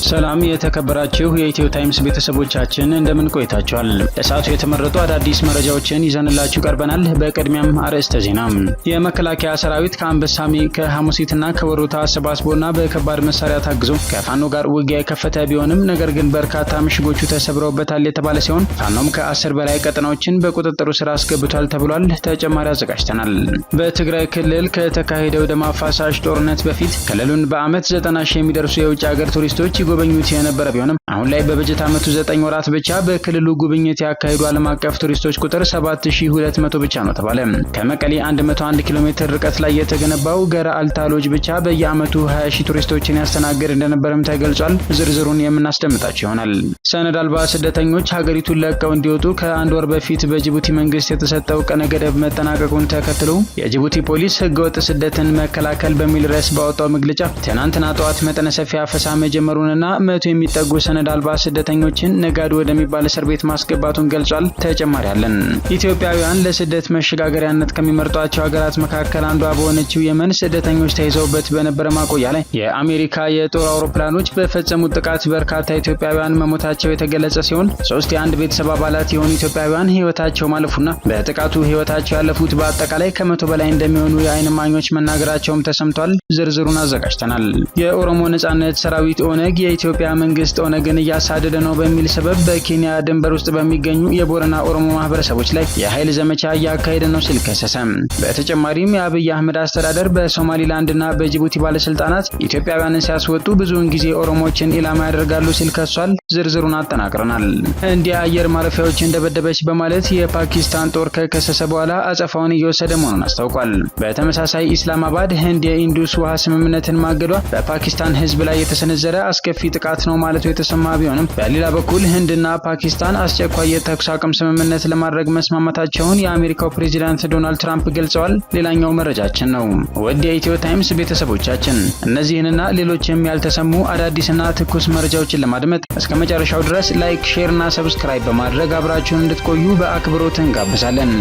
ሰላም የተከበራችሁ የኢትዮ ታይምስ ቤተሰቦቻችን እንደምን ቆይታችኋል? ለሰዓቱ የተመረጡ አዳዲስ መረጃዎችን ይዘንላችሁ ቀርበናል። በቅድሚያም አርዕስተ ዜና። የመከላከያ ሰራዊት ከአንበሳሜ ከሐሙሲትና ከወሮታ አሰባስቦና በከባድ መሳሪያ ታግዞ ከፋኖ ጋር ውጊያ የከፈተ ቢሆንም ነገር ግን በርካታ ምሽጎቹ ተሰብረውበታል የተባለ ሲሆን ፋኖም ከ10 በላይ ቀጠናዎችን በቁጥጥሩ ስር አስገብቷል ተብሏል። ተጨማሪ አዘጋጅተናል። በትግራይ ክልል ከተካሄደው ደም አፋሳሽ ጦርነት በፊት ክልሉን በአመት 90 ሺህ የሚደርሱ የውጭ ሀገር ቱሪስቶች ጉብኝት የነበረ ቢሆንም አሁን ላይ በበጀት ዓመቱ 9 ወራት ብቻ በክልሉ ጉብኝት ያካሄዱ ዓለም አቀፍ ቱሪስቶች ቁጥር 7200 ብቻ ነው ተባለ። ከመቀሌ 101 ኪሎ ሜትር ርቀት ላይ የተገነባው ገራ አልታሎጅ ብቻ በየዓመቱ 20 ሺህ ቱሪስቶችን ያስተናግድ እንደነበረም ተገልጿል። ዝርዝሩን የምናስደምጣቸው ይሆናል። ሰነድ አልባ ስደተኞች ሀገሪቱን ለቀው እንዲወጡ ከአንድ ወር በፊት በጅቡቲ መንግስት የተሰጠው ቀነ ገደብ መጠናቀቁን ተከትሎ የጅቡቲ ፖሊስ ህገወጥ ስደትን መከላከል በሚል ርዕስ ባወጣው መግለጫ ትናንትና ጠዋት መጠነ ሰፊ አፈሳ መጀመሩንና 100 የሚጠጉ ሰነድ አልባ ስደተኞችን ነጋዶ ወደሚባል እስር ቤት ማስገባቱን ገልጿል። ተጨማሪ አለን። ኢትዮጵያውያን ለስደት መሸጋገሪያነት ከሚመርጧቸው ሀገራት መካከል አንዷ በሆነችው የመን ስደተኞች ተይዘውበት በነበረ ማቆያ ላይ የአሜሪካ የጦር አውሮፕላኖች በፈጸሙት ጥቃት በርካታ ኢትዮጵያውያን መሞታቸው የተገለጸ ሲሆን 3 የአንድ ቤተሰብ አባላት የሆኑ ኢትዮጵያውያን ህይወታቸው ማለፉና በጥቃቱ ህይወታቸው ያለፉት በአጠቃላይ ከ100 በላይ እንደሚሆኑ የዓይን እማኞች መናገራቸውም ተሰምቷል። ዝርዝሩን አዘጋጅተናል። የኦሮሞ ነጻነት ሰራዊት ኦነግ የኢትዮጵያ መንግስት ኦነግን እያሳደደ ነው በሚል ሰበብ በኬንያ ድንበር ውስጥ በሚገኙ የቦረና ኦሮሞ ማህበረሰቦች ላይ የኃይል ዘመቻ እያካሄደ ነው ሲል ከሰሰ። በተጨማሪም የአብይ አህመድ አስተዳደር በሶማሊላንድና በጅቡቲ ባለስልጣናት ኢትዮጵያውያንን ሲያስወጡ ብዙውን ጊዜ ኦሮሞዎችን ኢላማ ያደርጋሉ ሲል ከሷል። ዝርዝሩን አጠናቅረናል። ህንድ የአየር ማረፊያዎችን ደበደበች በማለት የፓኪስታን ጦር ከከሰሰ በኋላ አጸፋውን እየወሰደ መሆኑን አስታውቋል። በተመሳሳይ ኢስላማባድ ህንድ የኢንዱስ ውሃ ስምምነትን ማገዷ በፓኪስታን ህዝብ ላይ የተሰነዘረ አስከፊ ጥቃት ነው ማለቱ የተሰማ ቢሆንም በሌላ በኩል ህንድና ፓኪስታን አስቸኳይ የተኩስ አቁም ስምምነት ለማድረግ መስማማታቸውን የአሜሪካው ፕሬዚዳንት ዶናልድ ትራምፕ ገልጸዋል። ሌላኛው መረጃችን ነው። ወደ ኢትዮ ታይምስ ቤተሰቦቻችን እነዚህንና ሌሎችም ያልተሰሙ አዳዲስና ትኩስ መረጃዎችን ለማድመጥ እስከ መጨረሻው ድረስ ላይክ፣ ሼር እና ሰብስክራይብ በማድረግ አብራችሁን እንድትቆዩ በአክብሮት እንጋብዛለን።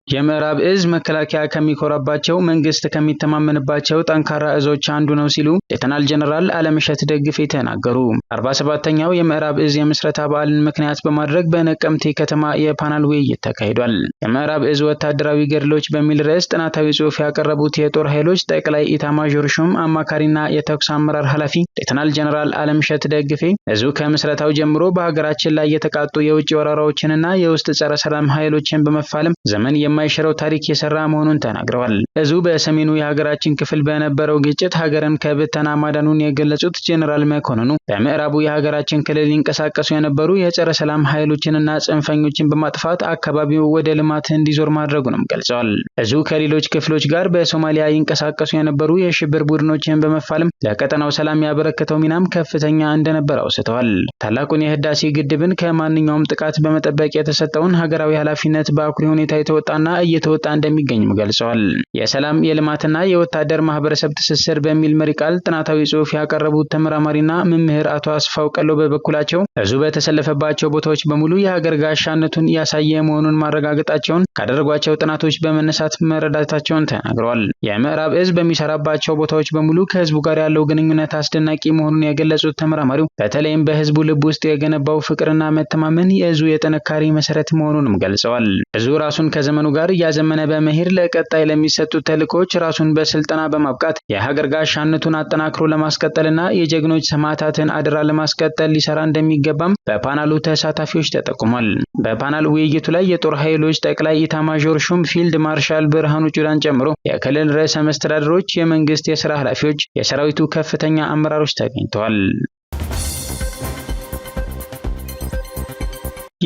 የምዕራብ እዝ መከላከያ ከሚኮራባቸው መንግስት ከሚተማመንባቸው ጠንካራ እዞች አንዱ ነው ሲሉ ሌተናል ጀነራል አለምሸት ደግፌ ተናገሩ። 47ኛው የምዕራብ እዝ የምስረታ በዓልን ምክንያት በማድረግ በነቀምቴ ከተማ የፓናል ውይይት ተካሂዷል። የምዕራብ እዝ ወታደራዊ ገድሎች በሚል ርዕስ ጥናታዊ ጽሑፍ ያቀረቡት የጦር ኃይሎች ጠቅላይ ኢታማዦር ሹም አማካሪና የተኩስ አመራር ኃላፊ ሌተናል ጀነራል አለምሸት ደግፌ እዙ ከምስረታው ጀምሮ በሀገራችን ላይ የተቃጡ የውጭ ወረራዎችንና የውስጥ ጸረ ሰላም ኃይሎችን በመፋለም ዘመን የማይሽረው ታሪክ የሰራ መሆኑን ተናግረዋል። እዙ በሰሜኑ የሀገራችን ክፍል በነበረው ግጭት ሀገርን ከብተና ማዳኑን የገለጹት ጄኔራል መኮንኑ በምዕራቡ የሀገራችን ክልል ይንቀሳቀሱ የነበሩ የጸረ ሰላም ኃይሎችንና ጽንፈኞችን በማጥፋት አካባቢው ወደ ልማት እንዲዞር ማድረጉንም ገልጸዋል። እዙ ከሌሎች ክፍሎች ጋር በሶማሊያ ይንቀሳቀሱ የነበሩ የሽብር ቡድኖችን በመፋለም ለቀጠናው ሰላም ያበረከተው ሚናም ከፍተኛ እንደነበር አውስተዋል። ታላቁን የህዳሴ ግድብን ከማንኛውም ጥቃት በመጠበቅ የተሰጠውን ሀገራዊ ኃላፊነት በአኩሪ ሁኔታ የተወጣና እየተወጣ እንደሚገኝም ገልጸዋል። የሰላም የልማትና የወታደር ማህበረሰብ ትስስር በሚል መሪ ቃል ጥናታዊ ጽሑፍ ያቀረቡት ተመራማሪና መምህር አቶ አስፋው ቀሎ በበኩላቸው እዙ በተሰለፈባቸው ቦታዎች በሙሉ የሀገር ጋሻነቱን ያሳየ መሆኑን ማረጋገጣቸውን ካደረጓቸው ጥናቶች በመነሳት መረዳታቸውን ተናግረዋል። የምዕራብ እዝ በሚሰራባቸው ቦታዎች በሙሉ ከህዝቡ ጋር ያለው ግንኙነት አስደናቂ መሆኑን የገለጹት ተመራማሪው በተለይም በህዝቡ ልብ ውስጥ የገነባው ፍቅርና መተማመን የእዙ የጥንካሬ መሰረት መሆኑንም ገልጸዋል። እዙ ራሱን ከዘመኑ ጋር እያዘመነ በመሄድ ለቀጣይ ለሚሰጡ ተልእኮች ራሱን በስልጠና በማብቃት የሀገር ጋሻነቱን አጠናክሮ ለማስቀጠልና የጀግኖች ሰማዕታትን አደራ ለማስቀጠል ሊሰራ እንደሚገባም በፓናሉ ተሳታፊዎች ተጠቁሟል። በፓናል ውይይቱ ላይ የጦር ኃይሎች ጠቅላይ ኢታማዦር ሹም ፊልድ ማርሻል ብርሃኑ ጁላን ጨምሮ የክልል ርዕሰ መስተዳድሮች፣ የመንግስት የስራ ኃላፊዎች፣ የሰራዊቱ ከፍተኛ አመራሮች ተገኝተዋል።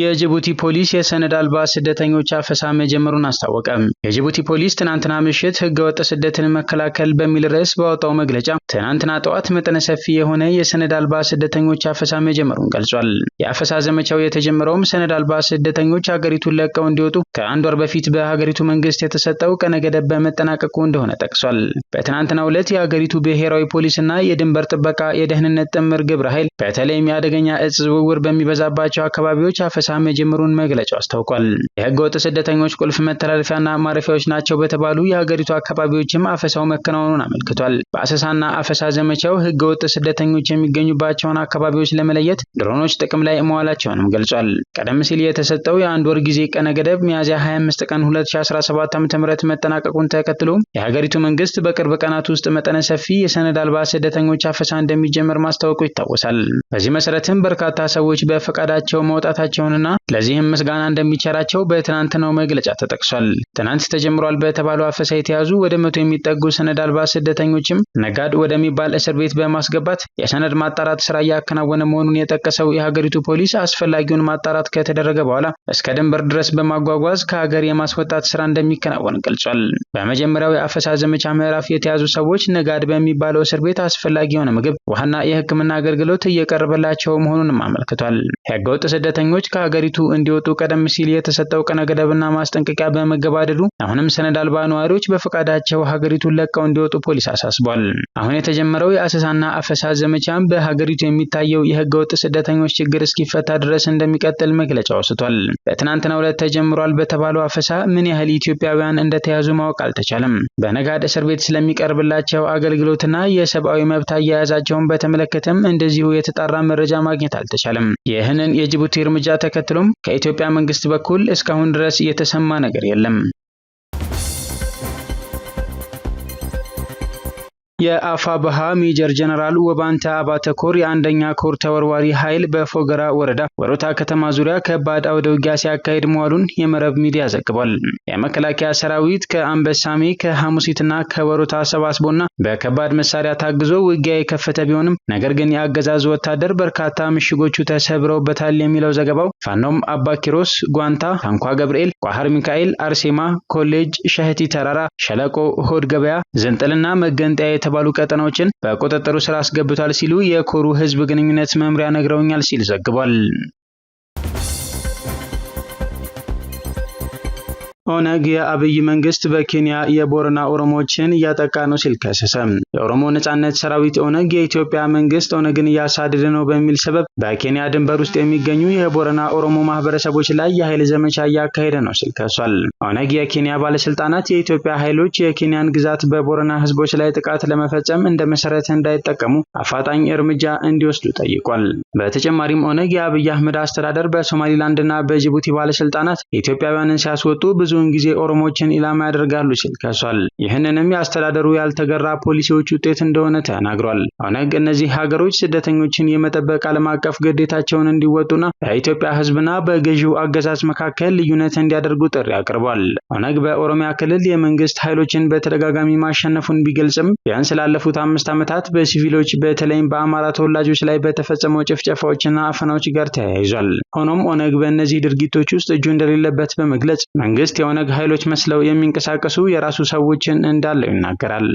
የጅቡቲ ፖሊስ የሰነድ አልባ ስደተኞች አፈሳ መጀመሩን አስታወቀ። የጅቡቲ ፖሊስ ትናንትና ምሽት ህገወጥ ስደትን መከላከል በሚል ርዕስ ባወጣው መግለጫ ትናንትና ጠዋት መጠነ ሰፊ የሆነ የሰነድ አልባ ስደተኞች አፈሳ መጀመሩን ገልጿል። የአፈሳ ዘመቻው የተጀመረውም ሰነድ አልባ ስደተኞች ሀገሪቱን ለቀው እንዲወጡ ከአንድ ወር በፊት በሀገሪቱ መንግስት የተሰጠው ቀነ ገደብ በመጠናቀቁ እንደሆነ ጠቅሷል። በትናንትናው ዕለት የሀገሪቱ ብሔራዊ ፖሊስና የድንበር ጥበቃ የደህንነት ጥምር ግብረ ኃይል በተለይም የአደገኛ እጽ ዝውውር በሚበዛባቸው አካባቢዎች አፈሳ መጀመሩን መግለጫው አስታውቋል። የህገወጥ ስደተኞች ቁልፍ መተላለፊያና ማረፊያዎች ናቸው በተባሉ የሀገሪቱ አካባቢዎችም አፈሳው መከናወኑን አመልክቷል። በአሰሳና አፈሳ ዘመቻው ህገወጥ ስደተኞች የሚገኙባቸውን አካባቢዎች ለመለየት ድሮኖች ጥቅም ላይ መዋላቸውንም ገልጿል። ቀደም ሲል የተሰጠው የአንድ ወር ጊዜ ቀነ ገደብ ሚያዝያ 25 ቀን 2017 ዓ.ም መጠናቀቁን ተከትሎ የሀገሪቱ መንግስት በቅርብ ቀናት ውስጥ መጠነ ሰፊ የሰነድ አልባ ስደተኞች አፈሳ እንደሚጀምር ማስታወቁ ይታወሳል። በዚህ መሰረትም በርካታ ሰዎች በፈቃዳቸው መውጣታቸውንና ለዚህም ምስጋና እንደሚቸራቸው በትናንትናው መግለጫ ተጠቅሷል። ትናንት ተጀምሯል በተባለው አፈሳ የተያዙ ወደ 100 የሚጠጉ ሰነድ አልባ ስደተኞችም ነጋድ ወደሚባል እስር ቤት በማስገባት የሰነድ ማጣራት ስራ እያከናወነ መሆኑን የጠቀሰው የሀገሪቱ ፖሊስ አስፈላጊውን ማጣራት ከተደረገ በኋላ እስከ ድንበር ድረስ በማጓጓዝ ከሀገር የማስወጣት ስራ እንደሚከናወን ገልጿል። በመጀመሪያው የአፈሳ ዘመቻ ምዕራፍ የተያዙ ሰዎች ነጋድ በሚባለው እስር ቤት አስፈላጊ የሆነ ምግብ፣ ውሃና የሕክምና አገልግሎት እየቀረበላቸው መሆኑንም አመልክቷል። ህገወጥ ስደተኞች ከሀገሪቱ እንዲወጡ ቀደም ሲል የተሰጠው ቀነ ገደብና ማስጠንቀቂያ በመገባደዱ አሁንም ሰነድ አልባ ነዋሪዎች በፈቃዳቸው ሀገሪቱን ለቀው እንዲወጡ ፖሊስ አሳስቧል። አሁን የተጀመረው የአሰሳና አፈሳ ዘመቻም በሀገሪቱ የሚታየው የህገወጥ ስደተኞች ችግር እስኪፈታ ድረስ እንደሚቀጥል መግለጫው አውስቷል። በትናንትናው ዕለት ተጀምሯል በተባለው አፈሳ ምን ያህል ኢትዮጵያውያን እንደተያዙ ማወቅ አልተቻለም። በነጋድ እስር ቤት ስለሚቀርብላቸው አገልግሎትና የሰብአዊ መብት አያያዛቸውን በተመለከተም እንደዚሁ የተጣራ መረጃ ማግኘት አልተቻለም። ይህንን የጅቡቲ እርምጃ ተከትሎም ከኢትዮጵያ መንግስት በኩል እስካሁን ድረስ የተሰማ ነገር የለም። የአፋብኃ ሜጀር ጀነራል ውባንተ አባተ ኮር የአንደኛ ኮር ተወርዋሪ ኃይል በፎገራ ወረዳ ወሮታ ከተማ ዙሪያ ከባድ አውደ ውጊያ ሲያካሂድ መዋሉን የመረብ ሚዲያ ዘግቧል። የመከላከያ ሰራዊት ከአንበሳሜ ከሐሙሲትና ከወሮታ ሰባስቦና በከባድ መሳሪያ ታግዞ ውጊያ የከፈተ ቢሆንም ነገር ግን የአገዛዙ ወታደር በርካታ ምሽጎቹ ተሰብረውበታል የሚለው ዘገባው ፋኖም አባ ኪሮስ፣ ጓንታ፣ ታንኳ ገብርኤል፣ ቋሃር ሚካኤል፣ አርሴማ ኮሌጅ፣ ሸህቲ ተራራ፣ ሸለቆ፣ ሆድ ገበያ፣ ዘንጠልና መገንጠያ ባሉ ቀጠናዎችን በቁጥጥሩ ስር አስገብቷል ሲሉ የኮሩ ህዝብ ግንኙነት መምሪያ ነግረውኛል ሲል ዘግቧል። ኦነግ የአብይ መንግስት በኬንያ የቦረና ኦሮሞዎችን እያጠቃ ነው ሲል ከሰሰ። የኦሮሞ ነጻነት ሰራዊት ኦነግ የኢትዮጵያ መንግስት ኦነግን እያሳደደ ነው በሚል ሰበብ በኬንያ ድንበር ውስጥ የሚገኙ የቦረና ኦሮሞ ማህበረሰቦች ላይ የኃይል ዘመቻ እያካሄደ ነው ሲል ከሷል። ኦነግ የኬንያ ባለስልጣናት የኢትዮጵያ ኃይሎች የኬንያን ግዛት በቦረና ህዝቦች ላይ ጥቃት ለመፈጸም እንደ መሰረት እንዳይጠቀሙ አፋጣኝ እርምጃ እንዲወስዱ ጠይቋል። በተጨማሪም ኦነግ የአብይ አህመድ አስተዳደር በሶማሊላንድና በጅቡቲ ባለስልጣናት ኢትዮጵያውያንን ሲያስወጡ ብዙውን ጊዜ ኦሮሞዎችን ኢላማ ያደርጋሉ ሲል ከሷል። ይህንንም የአስተዳደሩ ያልተገራ ፖሊሲዎች ውጤት እንደሆነ ተናግሯል። ኦነግ እነዚህ ሀገሮች ስደተኞችን የመጠበቅ ዓለም አቀፍ ግዴታቸውን እንዲወጡና በኢትዮጵያ ህዝብና በገዢው አገዛዝ መካከል ልዩነት እንዲያደርጉ ጥሪ አቅርቧል። ኦነግ በኦሮሚያ ክልል የመንግስት ኃይሎችን በተደጋጋሚ ማሸነፉን ቢገልጽም ቢያንስ ላለፉት 5 ዓመታት በሲቪሎች በተለይም በአማራ ተወላጆች ላይ በተፈጸመው ጭፍጨፋዎችና አፈናዎች ጋር ተያይዟል። ሆኖም ኦነግ በእነዚህ ድርጊቶች ውስጥ እጁ እንደሌለበት በመግለጽ መንግስት የኦነግ ኃይሎች መስለው የሚንቀሳቀሱ የራሱ ሰዎችን እንዳለው ይናገራል።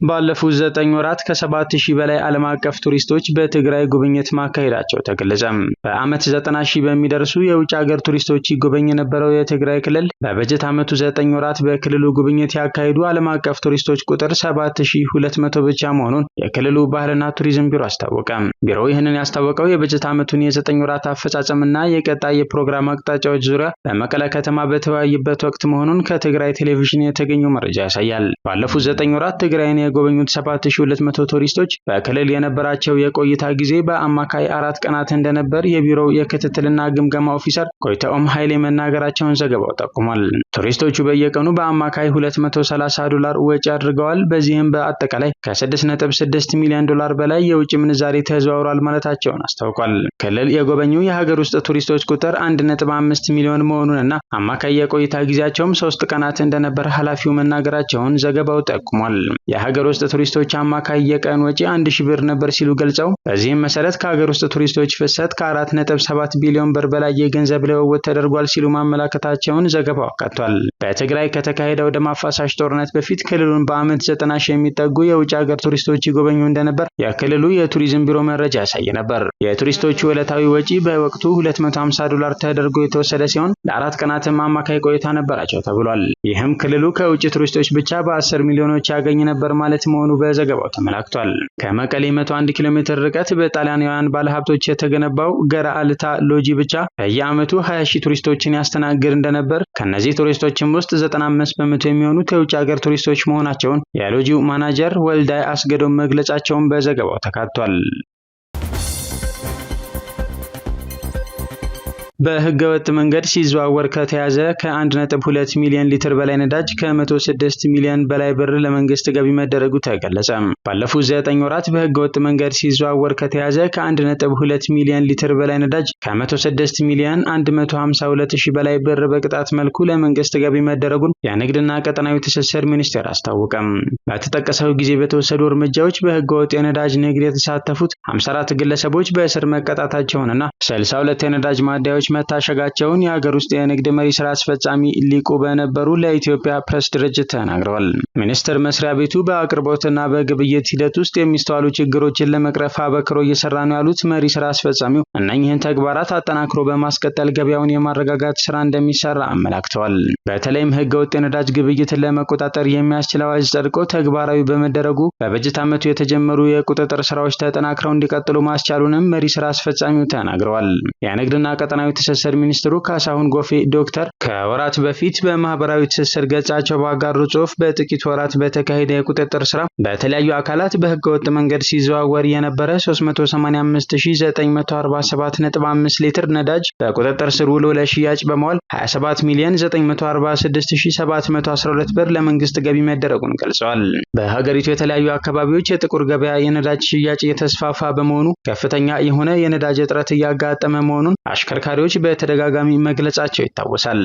ባለፉት 9 ወራት ከ7000 በላይ ዓለም አቀፍ ቱሪስቶች በትግራይ ጉብኝት ማካሄዳቸው ተገለጸ። በአመት 90,000 በሚደርሱ የውጭ ሀገር ቱሪስቶች ይጎበኝ የነበረው የትግራይ ክልል በበጀት ዓመቱ 9 ወራት በክልሉ ጉብኝት ያካሄዱ ዓለም አቀፍ ቱሪስቶች ቁጥር 7200 ብቻ መሆኑን የክልሉ ባህልና ቱሪዝም ቢሮ አስታወቀ። ቢሮው ይህንን ያስታወቀው የበጀት ዓመቱን የ9 ወራት አፈጻጸምና የቀጣይ የፕሮግራም አቅጣጫዎች ዙሪያ በመቀለ ከተማ በተወያየበት ወቅት መሆኑን ከትግራይ ቴሌቪዥን የተገኘው መረጃ ያሳያል። ባለፉት 9 ወራት ትግራይን የጎበኙት 7200 ቱሪስቶች በክልል የነበራቸው የቆይታ ጊዜ በአማካይ 4 ቀናት እንደነበር የቢሮው የክትትልና ግምገማ ኦፊሰር ኮይታኦም ኃይሌ መናገራቸውን ዘገባው ጠቁሟል። ቱሪስቶቹ በየቀኑ በአማካይ $230 ወጪ አድርገዋል። በዚህም በአጠቃላይ ከ6.6 ሚሊዮን ዶላር በላይ የውጭ ምንዛሬ ተዘዋውሯል ማለታቸውን አስታውቋል። ክልል የጎበኙ የሀገር ውስጥ ቱሪስቶች ቁጥር 1.5 ሚሊዮን መሆኑንና አማካይ የቆይታ ጊዜያቸውም 3 ቀናት እንደነበር ኃላፊው መናገራቸውን ዘገባው ጠቁሟል። የሀገር ውስጥ ቱሪስቶች አማካይ የቀን ወጪ 1000 ብር ነበር ሲሉ ገልጸው በዚህም መሰረት ከሀገር ውስጥ ቱሪስቶች ፍሰት ከ4.7 ቢሊዮን ብር በላይ የገንዘብ ልውውጥ ተደርጓል ሲሉ ማመላከታቸውን ዘገባው አካቷል። በትግራይ ከተካሄደው ደም አፋሳሽ ጦርነት በፊት ክልሉን በአመት 90,000 የሚጠጉ የውጭ ሀገር ቱሪስቶች ይጎበኙ እንደነበር የክልሉ የቱሪዝም ቢሮ መረጃ ያሳይ ነበር። የቱሪስቶቹ ዕለታዊ ወጪ በወቅቱ $250 ተደርጎ የተወሰደ ሲሆን ለ4 ቀናትም አማካይ ቆይታ ነበራቸው ተብሏል። ይህም ክልሉ ከውጭ ቱሪስቶች ብቻ በ10 ሚሊዮኖች ያገኝ ነበር ማለት በማለት መሆኑ በዘገባው ተመላክቷል። ከመቀሌ 101 ኪሎ ሜትር ርቀት በጣሊያናውያን ባለሀብቶች የተገነባው ገራአልታ ሎጂ ብቻ በየዓመቱ 20 ሺህ ቱሪስቶችን ያስተናግድ እንደነበር፣ ከነዚህ ቱሪስቶችም ውስጥ 95 በመቶ የሚሆኑት የውጭ ሀገር ቱሪስቶች መሆናቸውን የሎጂው ማናጀር ወልዳይ አስገዶም መግለጻቸውን በዘገባው ተካቷል። በህገወጥ መንገድ ሲዘዋወር ከተያዘ ከ1.2 ሚሊዮን ሊትር በላይ ነዳጅ ከ106 ሚሊዮን በላይ ብር ለመንግስት ገቢ መደረጉ ተገለጸ። ባለፉት 9 ወራት በህገወጥ መንገድ ሲዘዋወር ከተያዘ ከ1.2 ሚሊዮን ሊትር በላይ ነዳጅ ከ106 ሚሊዮን 152 ሺህ በላይ ብር በቅጣት መልኩ ለመንግስት ገቢ መደረጉን የንግድና ቀጠናዊ ትስስር ሚኒስቴር አስታወቀም። በተጠቀሰው ጊዜ በተወሰዱ እርምጃዎች በህገወጥ የነዳጅ ንግድ የተሳተፉት 54 ግለሰቦች በእስር መቀጣታቸውንና 62 የነዳጅ ማደያዎች መታሸጋቸውን የሀገር ውስጥ የንግድ መሪ ስራ አስፈጻሚ ሊቁ በነበሩ ለኢትዮጵያ ፕሬስ ድርጅት ተናግረዋል። ሚኒስቴር መስሪያ ቤቱ በአቅርቦትና በግብይት ሂደት ውስጥ የሚስተዋሉ ችግሮችን ለመቅረፍ አበክሮ እየሰራ ነው ያሉት መሪ ስራ አስፈጻሚው እነኚህን ተግባራት አጠናክሮ በማስቀጠል ገበያውን የማረጋጋት ስራ እንደሚሰራ አመላክተዋል። በተለይም ህገወጥ የነዳጅ ግብይትን ለመቆጣጠር የሚያስችል አዋጅ ጸድቆ ተግባራዊ በመደረጉ በበጀት ዓመቱ የተጀመሩ የቁጥጥር ስራዎች ተጠናክረው እንዲቀጥሉ ማስቻሉንም መሪ ስራ አስፈጻሚው ተናግረዋል። የንግድና ቀጠናዊ ትስስር ሚኒስትሩ ካሳሁን ጎፌ ዶክተር ከወራት በፊት በማህበራዊ ትስስር ገጻቸው ባጋሩ ጽሑፍ በጥቂት ወራት በተካሄደ የቁጥጥር ስራ በተለያዩ አካላት በህገወጥ መንገድ ሲዘዋወር የነበረ 385947.5 ሊትር ነዳጅ በቁጥጥር ስር ውሎ ለሽያጭ በመዋል 27 ሚሊዮን 946712 ብር ለመንግስት ገቢ መደረጉን ገልጸዋል። በሀገሪቱ የተለያዩ አካባቢዎች የጥቁር ገበያ የነዳጅ ሽያጭ የተስፋፋ በመሆኑ ከፍተኛ የሆነ የነዳጅ እጥረት እያጋጠመ መሆኑን አሽከርካሪዎች በተደጋጋሚ መግለጻቸው ይታወሳል።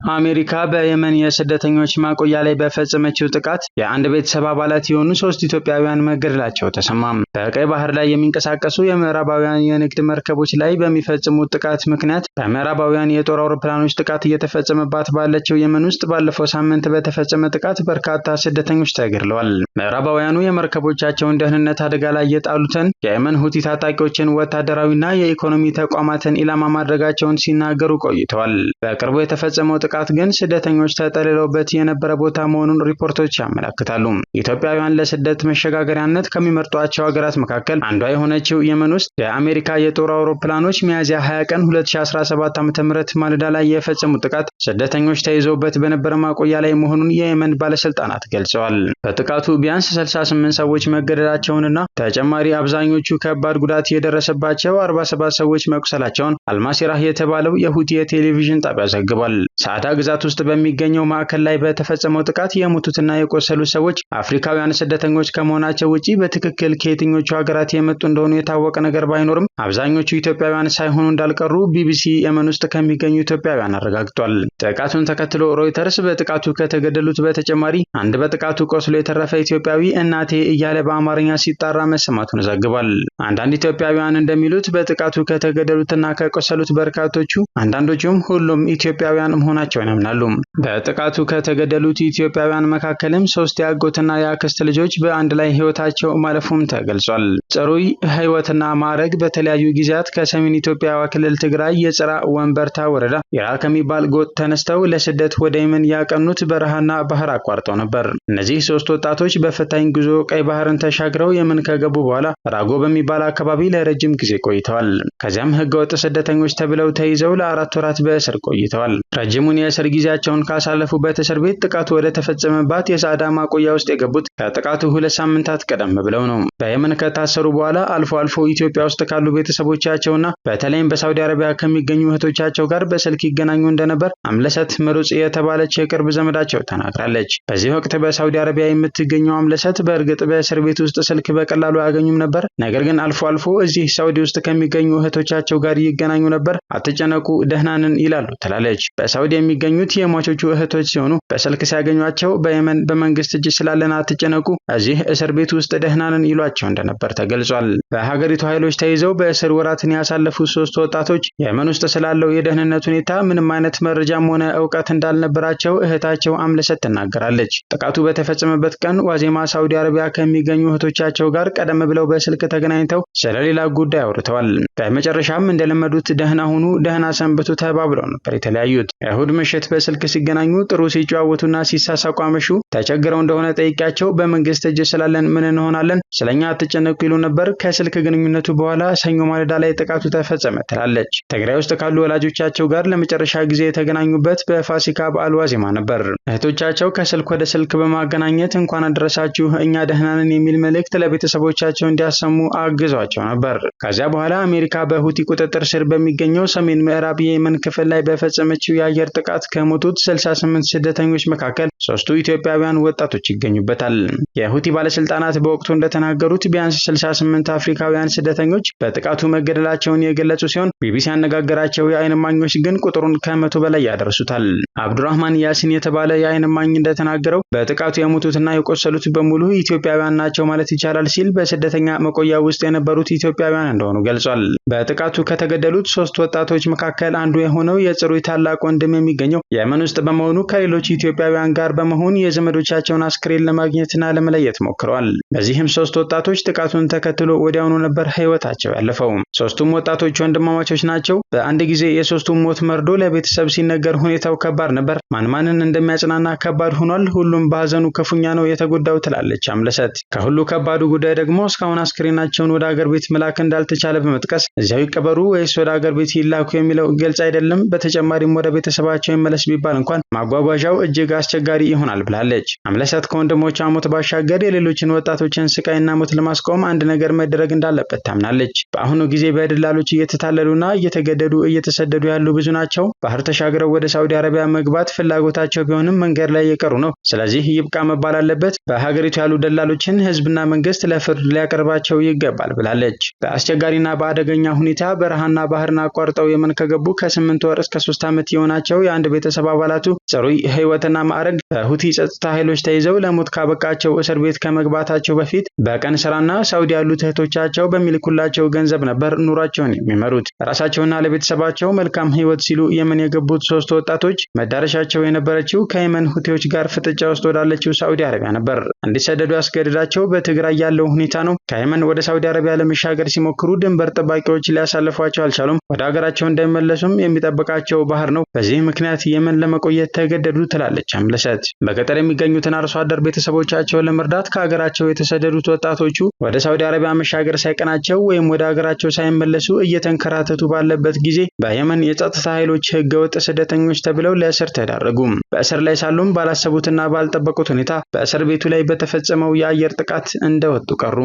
አሜሪካ በየመን የስደተኞች ማቆያ ላይ በፈጸመችው ጥቃት የአንድ ቤተሰብ አባላት የሆኑ 3 ኢትዮጵያውያን መገደላቸው ተሰማም። በቀይ ባህር ላይ የሚንቀሳቀሱ የምዕራባውያን የንግድ መርከቦች ላይ በሚፈጽሙት ጥቃት ምክንያት በምዕራባውያን የጦር አውሮፕላኖች ጥቃት እየተፈጸመባት ባለችው የመን ውስጥ ባለፈው ሳምንት በተፈጸመ ጥቃት በርካታ ስደተኞች ተገድለዋል። ምዕራባውያኑ የመርከቦቻቸውን ደህንነት አደጋ ላይ የጣሉትን የየመን ሁቲ ታጣቂዎችን ወታደራዊና የኢኮኖሚ ተቋማትን ኢላማ ማድረጋቸውን ሲናገሩ ቆይተዋል። በቅርቡ የተፈጸመው ጥቃት ግን ስደተኞች ተጠልለውበት የነበረ ቦታ መሆኑን ሪፖርቶች ያመለክታሉ። ኢትዮጵያውያን ለስደት መሸጋገሪያነት ከሚመርጧቸው ሀገራት መካከል አንዷ የሆነችው የመን ውስጥ የአሜሪካ የጦር አውሮፕላኖች ሚያዝያ 20 ቀን 2017 ዓ.ም ማለዳ ላይ የፈጸሙት ጥቃት ስደተኞች ተይዘውበት በነበረ ማቆያ ላይ መሆኑን የየመን ባለስልጣናት ገልጸዋል። በጥቃቱ ቢያንስ 68 ሰዎች መገደላቸውንና ተጨማሪ አብዛኞቹ ከባድ ጉዳት የደረሰባቸው 47 ሰዎች መቁሰላቸውን አልማሲራህ የተባለው የሁቲ የቴሌቪዥን ጣቢያ ዘግቧል። ሳዕዳ ግዛት ውስጥ በሚገኘው ማዕከል ላይ በተፈጸመው ጥቃት የሞቱትና የቆሰሉ ሰዎች አፍሪካውያን ስደተኞች ከመሆናቸው ውጪ በትክክል ከየትኞቹ ሀገራት የመጡ እንደሆኑ የታወቀ ነገር ባይኖርም አብዛኞቹ ኢትዮጵያውያን ሳይሆኑ እንዳልቀሩ ቢቢሲ የመን ውስጥ ከሚገኙ ኢትዮጵያውያን አረጋግጧል። ጥቃቱን ተከትሎ ሮይተርስ በጥቃቱ ከተገደሉት በተጨማሪ አንድ በጥቃቱ ቆስሎ የተረፈ ኢትዮጵያዊ እናቴ እያለ በአማርኛ ሲጣራ መሰማቱን ዘግቧል። አንዳንድ ኢትዮጵያውያን እንደሚሉት በጥቃቱ ከተገደሉትና ከቆሰሉት በርካቶቹ አንዳንዶቹም ሁሉም ኢትዮጵያውያን መሆናቸውን ያምናሉ። በጥቃቱ ከተገደሉት ኢትዮጵያውያን መካከልም 3 የአጎትና የአክስት ልጆች በአንድ ላይ ህይወታቸው ማለፉም ተገልጿል። ጽሩይ ህይወትና ማዕረግ በተለያዩ ጊዜያት ከሰሜን ኢትዮጵያ ክልል ትግራይ የጽራ ወንበርታ ወረዳ ይራ ከሚባል ጎጥ ተነስተው ለስደት ወደ የመን ያቀኑት በረሃና ባህር አቋርጠው ነበር። እነዚህ 3 ወጣቶች በፈታኝ ጉዞ ቀይ ባህርን ተሻግረው የመን ከገቡ በኋላ ራጎ በሚባል አካባቢ ለረጅም ጊዜ ቆይተዋል። ከዚያም ህገወጥ ስደተኞች ተብለው ተይዘው ለ4 ወራት በእስር ቆይተዋል። ረጅሙን የእስር ጊዜያቸውን ካሳለፉበት እስር ቤት ጥቃቱ ወደ ተፈጸመባት የሳዕዳ ማቆያ ውስጥ የገቡት ከጥቃቱ 2 ሳምንታት ቀደም ብለው ነው። በየመን ከታሰሩ በኋላ አልፎ አልፎ ኢትዮጵያ ውስጥ ካሉ ቤተሰቦቻቸውና በተለይም በሳውዲ አረቢያ ከሚገኙ እህቶቻቸው ጋር በስልክ ይገናኙ እንደነበር አምለሰት ምሩጽ የተባለች የቅርብ ዘመዳቸው ተናግራለች። በዚህ ወቅት በሳውዲ አረቢያ የምትገኘው አምለሰት በእርግጥ በእስር ቤት ውስጥ ስልክ በቀላሉ አያገኙም ነበር፣ ነገር ግን አልፎ አልፎ እዚህ ሳውዲ ውስጥ ከሚገኙ እህቶቻቸው ጋር ይገናኙ ነበር፣ አትጨነቁ ደህናንን ይላሉ ትላለች። በሳውዲ የሚገኙት የሟቾቹ እህቶች ሲሆኑ በስልክ ሲያገኟቸው በየመን በመንግስት እጅ ስላለና አትጨነቁ እዚህ እስር ቤት ውስጥ ደህናንን ይሏቸው እንደነበር ተገልጿል። በሀገሪቱ ኃይሎች ተይዘው በእስር ወራትን ያሳለፉት 3 ወጣቶች የመን ውስጥ ስላለው የደህንነት ሁኔታ ምንም አይነት መረጃም ሆነ ዕውቀት እንዳልነበራቸው እህታቸው አምለሰት ትናገራለች። ጥቃቱ በተፈጸመበት ቀን ዋዜማ ሳውዲ አረቢያ ከሚገኙ እህቶቻቸው ጋር ቀደም ብለው በስልክ ተገናኝተው ስለሌላ ጉዳይ አውርተዋል። በመጨረሻም እንደለመዱት ደህና ሁኑ፣ ደህና ሰንብቱ ተባብለው ነበር የተለያዩት። እሁድ ምሽት በስልክ ሲገናኙ ጥሩ ሲጨዋወቱና ሲሳሳቁ አመሹ። ተቸግረው እንደሆነ ጠይቂያቸው በመንግስት እጅ ስላለን ምን እንሆናለን ስለኛ አትጨነቁ ይሉ ነበር። ከስልክ ግንኙነቱ በኋላ ሰኞ ማለዳ ላይ ጥቃቱ ተፈጸመ ትላለች። ትግራይ ውስጥ ካሉ ወላጆቻቸው ጋር ለመጨረሻ ጊዜ የተገናኙበት በፋሲካ በዓል ዋዜማ ነበር። እህቶቻቸው ከስልክ ወደ ስልክ በማገናኘት እንኳን አደረሳችሁ እኛ ደህና ነን የሚል መልእክት ለቤተሰቦቻቸው እንዲያሰሙ አግዟቸው ነበር። ከዚያ በኋላ አሜሪካ በሁቲ ቁጥጥር ስር በሚገኘው ሰሜን ምዕራብ የየመን ክፍል ላይ በፈጸመችው የአየር ጥቃት ከሞቱት 68 ስደተኞች መካከል 3ቱ ኢትዮጵያውያን ወጣቶች ይገኙበታል። የሁቲ ባለስልጣናት በወቅቱ እንደተናገሩት ቢያንስ 68 አፍሪካውያን ስደተኞች በጥቃቱ መገደላቸውን የገለጹ ሲሆን ቢቢሲ ያነጋገራቸው የዓይን እማኞች ግን ቁጥሩን ከ100 በላይ ያደርሱታል። አብዱራህማን ያሲን የተባለ የዓይን እማኝ እንደተናገረው በጥቃቱ የሞቱትና የቆሰሉት በሙሉ ኢትዮጵያውያን ናቸው ማለት ይቻላል ሲል በስደተኛ መቆያ ውስጥ የነበሩት ኢትዮጵያውያን እንደሆኑ ገልጿል። በጥቃቱ ከተገደሉት 3 ወጣቶች መካከል አንዱ የሆነው የጽሩይ ታላቅ ወንድም የሚገኘው የመን ውስጥ በመሆኑ ከሌሎች ኢትዮጵያውያን ጋር በመሆን የዘመዶቻቸውን አስክሬን ለማግኘትና ለመለየት ሞክረዋል። በዚህም 3 ወጣቶች ጥቃቱን ተከትሎ ወዲያውኑ ነበር ህይወታቸው ያለፈው። 3ቱም ወጣቶች ወንድማማቾች ናቸው። በአንድ ጊዜ የ3ቱም ሞት መርዶ ለቤተሰብ ሲነገር ሁኔታው ከባድ ነበር። ማንን እንደሚያጽናና ከባድ ሆኗል። ሁሉም በሀዘኑ ክፉኛ ነው የተጎዳው ትላለች አምለሰት። ከሁሉ ከባዱ ጉዳይ ደግሞ እስካሁን አስክሬናቸውን ወደ አገር ቤት መላክ እንዳልተቻለ በመጥቀስ እዚያው ይቀበሩ ወይስ ወደ አገር ቤት ይላኩ የሚለው ግልጽ አይደለም። በተጨማሪም ወደ ቤተሰባቸው ይመለስ ቢባል እንኳን ማጓጓዣው እጅግ አስቸጋሪ ይሆናል ብላለች። አምለሰት ከወንድሞቿ ሞት ባሻገር የሌሎችን ወጣቶችን ስቃይና ሞት ለማስቆም አንድ ነገር መደረግ እንዳለበት ታምናለች። በአሁኑ ጊዜ በደላሎች እየተታለሉና እየተገደዱ እየተሰደዱ ያሉ ብዙ ናቸው። ባህር ተሻግረው ወደ ሳውዲ አረቢያ መግባት ፍላጎታቸው ቢሆንም መንገድ ላይ የቀሩ ነው። ስለዚህ ይብቃ መባል አለበት። በሀገሪቱ ያሉ ደላሎችን ህዝብና መንግስት ለፍርድ ሊያቀርባቸው ይገባል ብላለች። በአስቸጋሪና በአደገኛ ሁኔታ በረሃና ባህርን አቋርጠው የመን ከገቡ ከ8 ወር እስከ 3 ዓመት የሆናቸው የአንድ ቤተሰብ አባላቱ ጽሩይ ህይወትና ማዕረግ በሁቲ ጸጥታ ኃይሎች ተይዘው ለሞት ካበቃቸው እስር ቤት ከመግባታቸው በፊት በቀን ስራና ሳውዲ ያሉት እህቶቻቸው በሚልኩላቸው ገንዘብ ነበር ኑሯቸውን የሚመሩት። ራሳቸውና ለቤተሰባቸው መልካም ህይወት ሲሉ የመን የገቡት 3 ወጣቶች መዳረሻቸው የነበረችው ከየመን ሁቲዎች ጋር ፍጥጫ ውስጥ ወዳለችው ሳውዲ አረቢያ ነበር። እንዲሰደዱ ያስገድዳቸው በትግራይ ያለው ሁኔታ ነው። ከየመን ወደ ሳውዲ አረቢያ ለመሻገር ሲሞክሩ ድንበር ጠባቂዎች ሊያሳልፏቸው አልቻሉም። ወደ ሀገራቸው እንዳይመለሱም የሚጠብቃቸው ባህር ነው። በዚህ ምክንያት የመን ለመቆየት ተገደዱ ትላለች አምለሰት። በገጠር የሚገኙትን አርሶ አደር ቤተሰቦቻቸውን ለመርዳት ከሀገራቸው የተሰደዱት ወጣቶቹ ወደ ሳውዲ አረቢያ መሻገር ሳይቀናቸው ወይም ወደ ሀገራቸው ሳይመለሱ እየተንከራተቱ ባለበት ጊዜ በየመን የጸጥታ ኃይሎች ህገወጥ ስደተኞች ተብለው ለእስር ተዳረጉ። በእስር ላይ ሳሉም ባላሰቡትና ባልጠበቁት ሁኔታ በእስር ቤቱ ላይ በተፈጸመው የአየር ጥቃት እንደወጡ ቀሩ።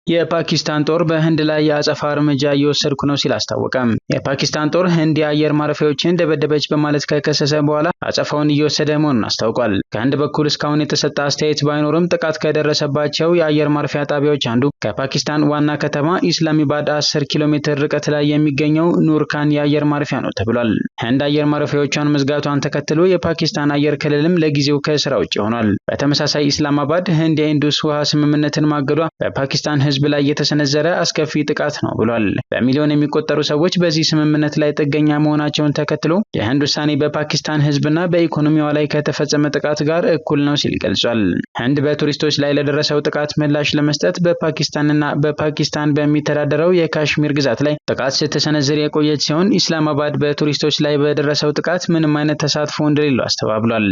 የፓኪስታን ጦር በህንድ ላይ የአጸፋ እርምጃ እየወሰድኩ ነው ሲል አስታወቀ። የፓኪስታን ጦር ህንድ የአየር ማረፊያዎችን ደበደበች በማለት ከከሰሰ በኋላ አጸፋውን እየወሰደ መሆኑን አስታውቋል። ከህንድ በኩል እስካሁን የተሰጠ አስተያየት ባይኖርም ጥቃት ከደረሰባቸው የአየር ማረፊያ ጣቢያዎች አንዱ ከፓኪስታን ዋና ከተማ ኢስላማባድ 10 ኪሎ ሜትር ርቀት ላይ የሚገኘው ኑርካን የአየር ማረፊያ ነው ተብሏል። ህንድ አየር ማረፊያዎቿን መዝጋቷን ተከትሎ የፓኪስታን አየር ክልልም ለጊዜው ከስራ ውጭ ሆኗል። በተመሳሳይ ኢስላማባድ ህንድ የኢንዱስ ውሃ ስምምነትን ማገዷ በፓኪስታን ህዝብ ላይ የተሰነዘረ አስከፊ ጥቃት ነው ብሏል። በሚሊዮን የሚቆጠሩ ሰዎች በዚህ ስምምነት ላይ ጥገኛ መሆናቸውን ተከትሎ የህንድ ውሳኔ በፓኪስታን ህዝብና በኢኮኖሚዋ ላይ ከተፈጸመ ጥቃት ጋር እኩል ነው ሲል ገልጿል። ህንድ በቱሪስቶች ላይ ለደረሰው ጥቃት ምላሽ ለመስጠት በፓኪስታንና በፓኪስታን በሚተዳደረው የካሽሚር ግዛት ላይ ጥቃት ስትሰነዝር የቆየች ሲሆን ኢስላማባድ በቱሪስቶች ላይ በደረሰው ጥቃት ምንም አይነት ተሳትፎ እንደሌለው አስተባብሏል።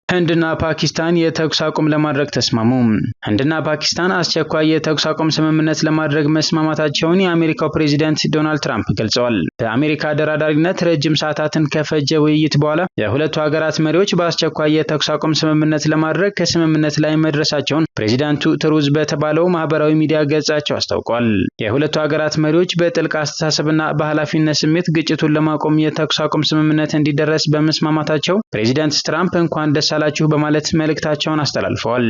ህንድና ፓኪስታን የተኩስ አቁም ለማድረግ ተስማሙ። ህንድና ፓኪስታን አስቸኳይ የተኩስ አቁም ስምምነት ለማድረግ መስማማታቸውን የአሜሪካው ፕሬዚዳንት ዶናልድ ትራምፕ ገልጸዋል። በአሜሪካ አደራዳሪነት ረጅም ሰዓታትን ከፈጀ ውይይት በኋላ የሁለቱ ሀገራት መሪዎች በአስቸኳይ የተኩስ አቁም ስምምነት ለማድረግ ከስምምነት ላይ መድረሳቸውን ፕሬዚዳንቱ ትሩዝ በተባለው ማህበራዊ ሚዲያ ገጻቸው አስታውቋል። የሁለቱ ሀገራት መሪዎች በጥልቅ አስተሳሰብና በኃላፊነት ስሜት ግጭቱን ለማቆም የተኩስ አቁም ስምምነት እንዲደረስ በመስማማታቸው ፕሬዚዳንት ትራምፕ እንኳን ደስ አላችሁ በማለት መልእክታቸውን አስተላልፈዋል።